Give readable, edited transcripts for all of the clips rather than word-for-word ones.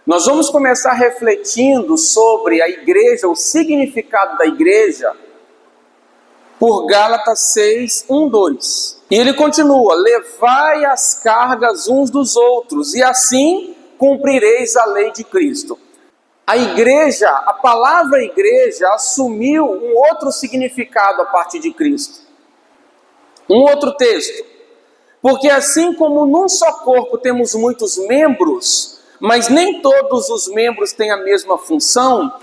Nós vamos começar refletindo sobre a igreja, o significado da igreja, por Gálatas 6, 1, 2. E ele continua: levai as cargas uns dos outros, e assim cumprireis a lei de Cristo. A igreja, a palavra igreja, assumiu um outro significado a partir de Cristo. Um outro texto. Porque assim como num só corpo temos muitos membros, mas nem todos os membros têm a mesma função,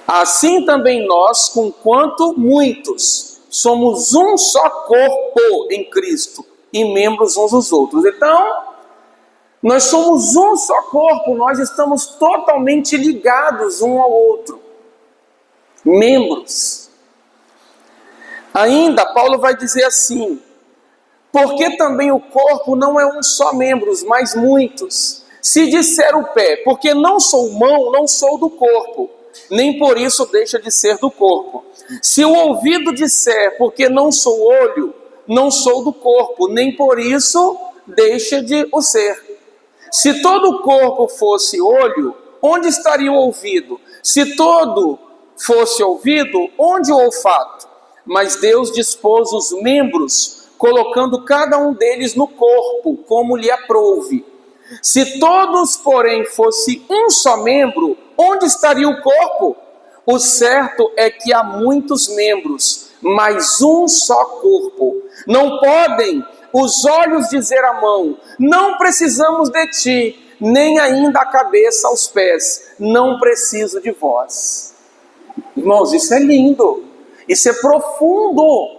assim também nós, conquanto muitos, somos um só corpo em Cristo e membros uns dos outros. Então, nós somos um só corpo, nós estamos totalmente ligados um ao outro. Membros. Ainda, Paulo vai dizer assim: porque também o corpo não é um só membro, mas muitos. Se disser o pé, porque não sou mão, não sou do corpo, nem por isso deixa de ser do corpo. Se o ouvido disser, porque não sou olho, não sou do corpo, nem por isso deixa de o ser. Se todo o corpo fosse olho, onde estaria o ouvido? Se todo fosse ouvido, onde o olfato? Mas Deus dispôs os membros, colocando cada um deles no corpo, como lhe aprouve. Se todos, porém, fosse um só membro, onde estaria o corpo? O certo é que há muitos membros, mas um só corpo. Não podem os olhos dizer à mão: não precisamos de ti, nem ainda a cabeça aos pés: não preciso de vós. Irmãos, isso é lindo, isso é profundo.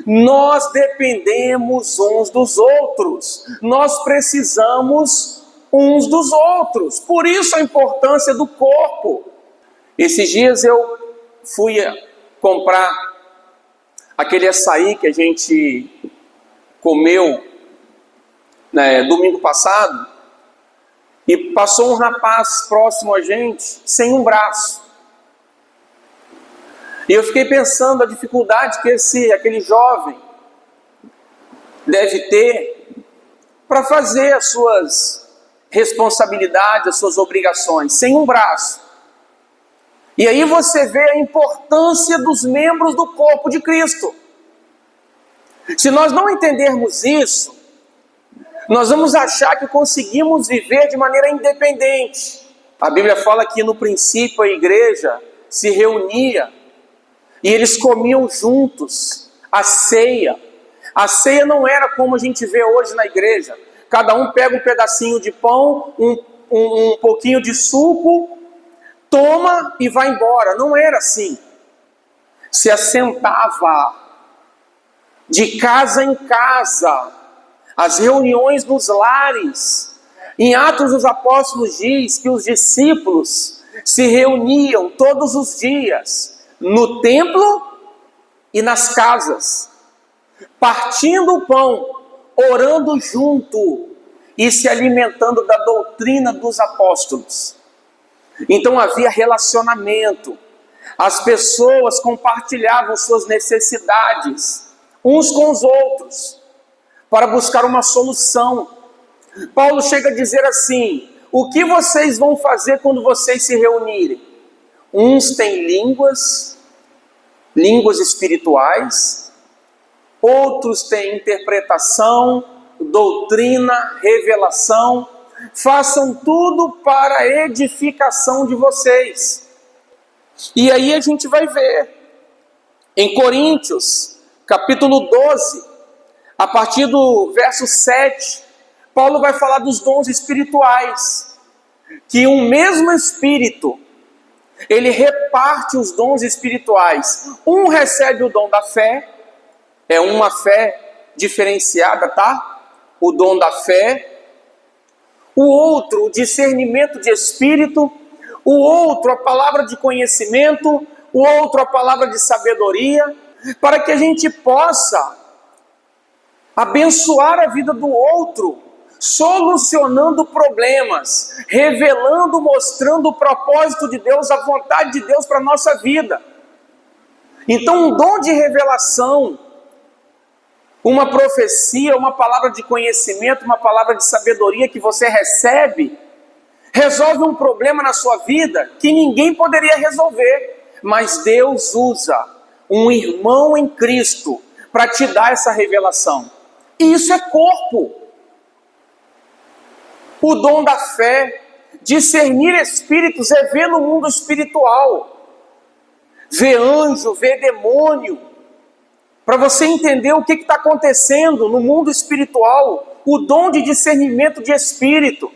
Nós dependemos uns dos outros, nós precisamos uns dos outros, por isso a importância do corpo. Esses dias eu fui comprar aquele açaí que a gente comeu domingo passado, e passou um rapaz próximo a gente sem um braço. E eu fiquei pensando a dificuldade que aquele jovem deve ter para fazer as suas responsabilidades, as suas obrigações, sem um braço. E aí você vê a importância dos membros do corpo de Cristo. Se nós não entendermos isso, nós vamos achar que conseguimos viver de maneira independente. A Bíblia fala que no princípio a igreja se reunia e eles comiam juntos a ceia. A ceia não era como a gente vê hoje na igreja. Cada um pega um pedacinho de pão, um pouquinho de suco, toma e vai embora. Não era assim. Se assentava de casa em casa, as reuniões nos lares. Em Atos dos Apóstolos diz que os discípulos se reuniam todos os dias no templo e nas casas, partindo o pão, orando junto e se alimentando da doutrina dos apóstolos. Então havia relacionamento, as pessoas compartilhavam suas necessidades uns com os outros para buscar uma solução. Paulo chega a dizer assim: o que vocês vão fazer quando vocês se reunirem? Uns têm línguas espirituais, outros têm interpretação, doutrina, revelação. Façam tudo para a edificação de vocês. E aí a gente vai ver em Coríntios, capítulo 12, a partir do verso 7, Paulo vai falar dos dons espirituais, que um mesmo Espírito, ele reparte os dons espirituais. Um recebe o dom da fé, é uma fé diferenciada, tá? O dom da fé. O outro, o discernimento de espírito. O outro, a palavra de conhecimento. O outro, a palavra de sabedoria. Para que a gente possa abençoar a vida do outro, solucionando problemas, revelando, mostrando o propósito de Deus, a vontade de Deus para a nossa vida. Então, um dom de revelação, uma profecia, uma palavra de conhecimento, uma palavra de sabedoria que você recebe, resolve um problema na sua vida que ninguém poderia resolver, mas Deus usa um irmão em Cristo para te dar essa revelação. E isso é corpo. O dom da fé, discernir espíritos, é ver no mundo espiritual, ver anjo, ver demônio, para você entender o que está acontecendo no mundo espiritual, o dom de discernimento de espírito.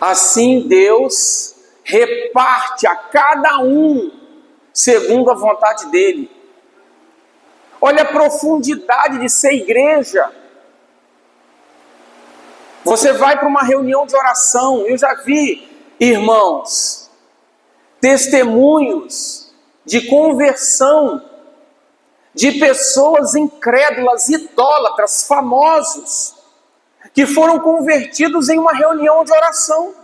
Assim Deus reparte a cada um segundo a vontade dele. Olha a profundidade de ser igreja. Você vai para uma reunião de oração, eu já vi, irmãos, testemunhos de conversão de pessoas incrédulas, idólatras, famosos, que foram convertidos em uma reunião de oração.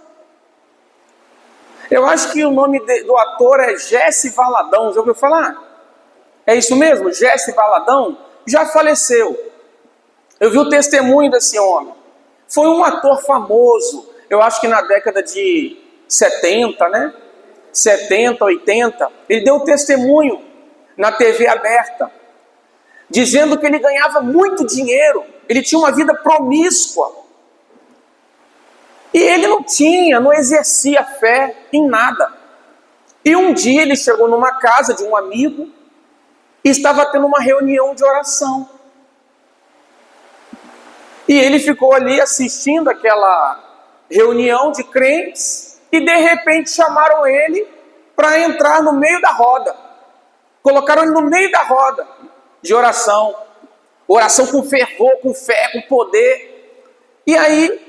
Eu acho que o nome do ator é Jesse Valadão, já ouviu falar? É isso mesmo, Jesse Valadão? Já faleceu. Eu vi o testemunho desse homem. Foi um ator famoso, eu acho que na década de 70, né? 70, 80, ele deu testemunho na TV aberta, dizendo que ele ganhava muito dinheiro, ele tinha uma vida promíscua, e ele não exercia fé em nada. E um dia ele chegou numa casa de um amigo, e estava tendo uma reunião de oração, e ele ficou ali assistindo aquela reunião de crentes, e de repente chamaram ele para entrar no meio da roda. Colocaram ele no meio da roda de oração. Oração com fervor, com fé, com poder. E aí,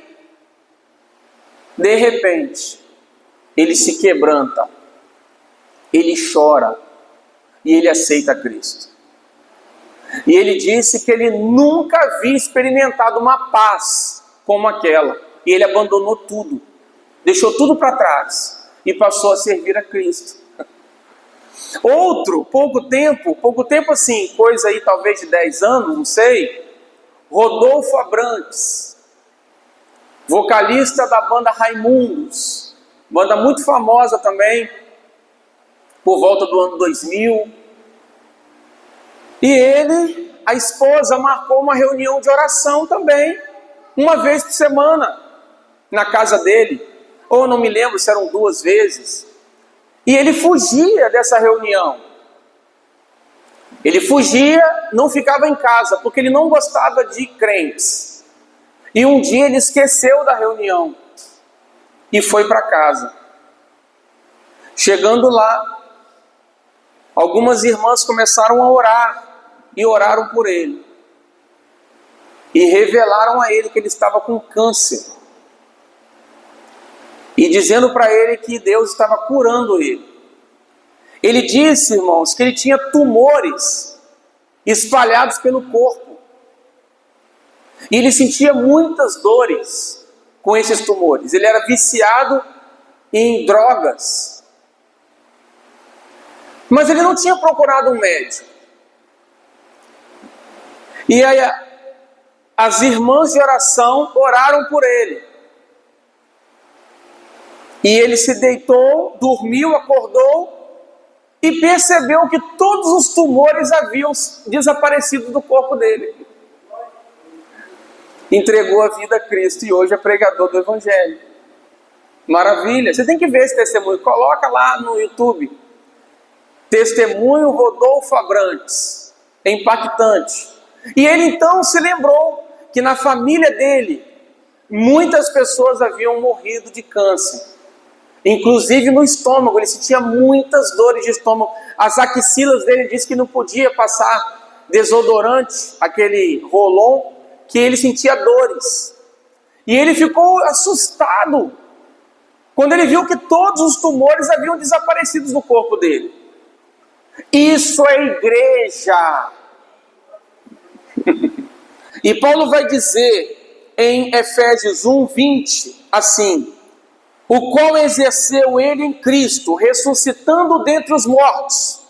de repente, ele se quebranta. Ele chora. E ele aceita Cristo. E ele disse que ele nunca havia experimentado uma paz como aquela. E ele abandonou tudo. Deixou tudo para trás. E passou a servir a Cristo. Outro, pouco tempo assim, coisa aí talvez de 10 anos, não sei, Rodolfo Abrantes, vocalista da banda Raimundos, banda muito famosa também, por volta do ano 2000, e ele, a esposa, marcou uma reunião de oração também, uma vez por semana, na casa dele, ou não me lembro se eram 2 vezes, e ele fugia dessa reunião. Ele fugia, não ficava em casa, porque ele não gostava de crentes. E um dia ele esqueceu da reunião e foi para casa. Chegando lá, algumas irmãs começaram a orar e oraram por ele. E revelaram a ele que ele estava com câncer. E dizendo para ele que Deus estava curando ele. Ele disse, irmãos, que ele tinha tumores espalhados pelo corpo. E ele sentia muitas dores com esses tumores. Ele era viciado em drogas. Mas ele não tinha procurado um médico. E aí as irmãs de oração oraram por ele. E ele se deitou, dormiu, acordou e percebeu que todos os tumores haviam desaparecido do corpo dele. Entregou a vida a Cristo e hoje é pregador do Evangelho. Maravilha! Você tem que ver esse testemunho. Coloca lá no YouTube. Testemunho Rodolfo Abrantes. É impactante. E ele então se lembrou que na família dele muitas pessoas haviam morrido de câncer. Inclusive no estômago, ele sentia muitas dores de estômago. As axilas dele disse que não podia passar desodorante, aquele Rolon, que ele sentia dores. E ele ficou assustado quando ele viu que todos os tumores haviam desaparecido do corpo dele. Isso é igreja. E Paulo vai dizer em Efésios 1:20 assim: o qual exerceu ele em Cristo, ressuscitando dentre os mortos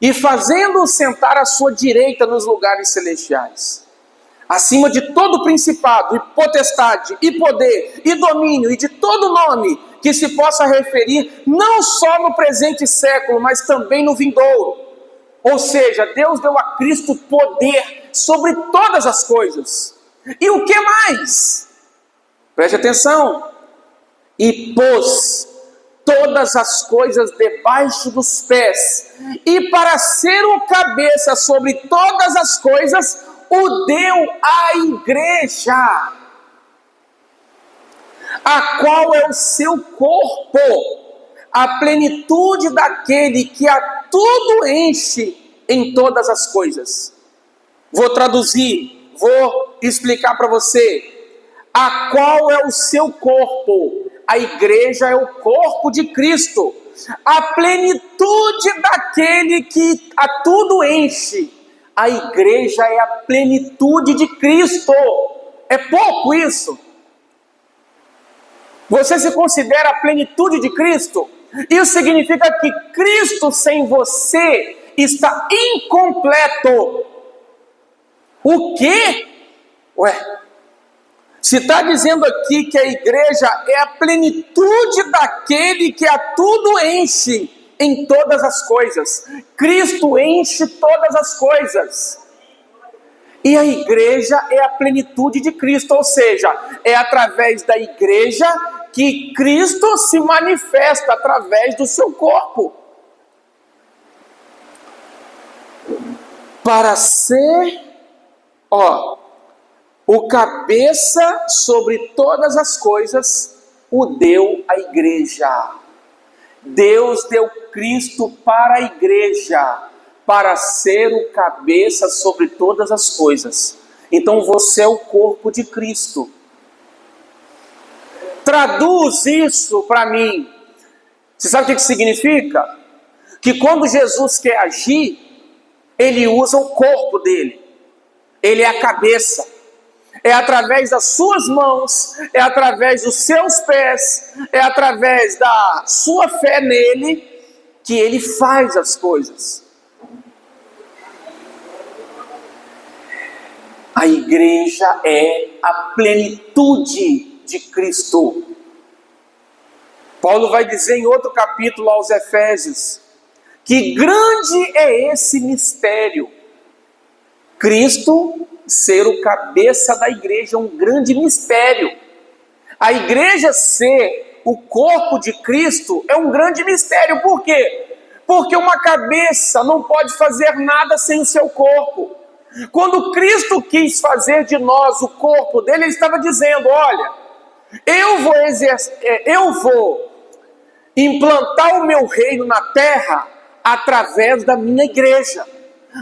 e fazendo-o sentar à sua direita nos lugares celestiais, acima de todo principado, e potestade, e poder, e domínio, e de todo nome que se possa referir, não só no presente século, mas também no vindouro. Ou seja, Deus deu a Cristo poder sobre todas as coisas. E o que mais? Preste atenção. E pôs todas as coisas debaixo dos pés, e para ser o cabeça sobre todas as coisas, o deu à igreja, a qual é o seu corpo, a plenitude daquele que a tudo enche em todas as coisas. Vou traduzir, vou explicar para você. A qual é o seu corpo? A igreja é o corpo de Cristo, a plenitude daquele que a tudo enche. A igreja é a plenitude de Cristo. É pouco isso? Você se considera a plenitude de Cristo? Isso significa que Cristo sem você está incompleto. O quê? Se está dizendo aqui que a igreja é a plenitude daquele que a tudo enche em todas as coisas. Cristo enche todas as coisas. E a igreja é a plenitude de Cristo, ou seja, é através da igreja que Cristo se manifesta através do seu corpo. Para ser, o cabeça sobre todas as coisas, o deu à igreja. Deus deu Cristo para a igreja, para ser o cabeça sobre todas as coisas. Então você é o corpo de Cristo. Traduz isso para mim. Você sabe o que significa? Que quando Jesus quer agir, ele usa o corpo dele. Ele é a cabeça. É através das suas mãos, é através dos seus pés, é através da sua fé nele, que ele faz as coisas. A igreja é a plenitude de Cristo. Paulo vai dizer em outro capítulo aos Efésios, que grande é esse mistério. Cristo ser o cabeça da igreja é um grande mistério. A igreja ser o corpo de Cristo é um grande mistério. Por quê? Porque uma cabeça não pode fazer nada sem o seu corpo. Quando Cristo quis fazer de nós o corpo dele, ele estava dizendo: olha, eu vou implantar o meu reino na terra através da minha igreja.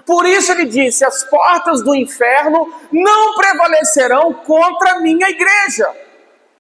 Por isso ele disse: as portas do inferno não prevalecerão contra a minha igreja.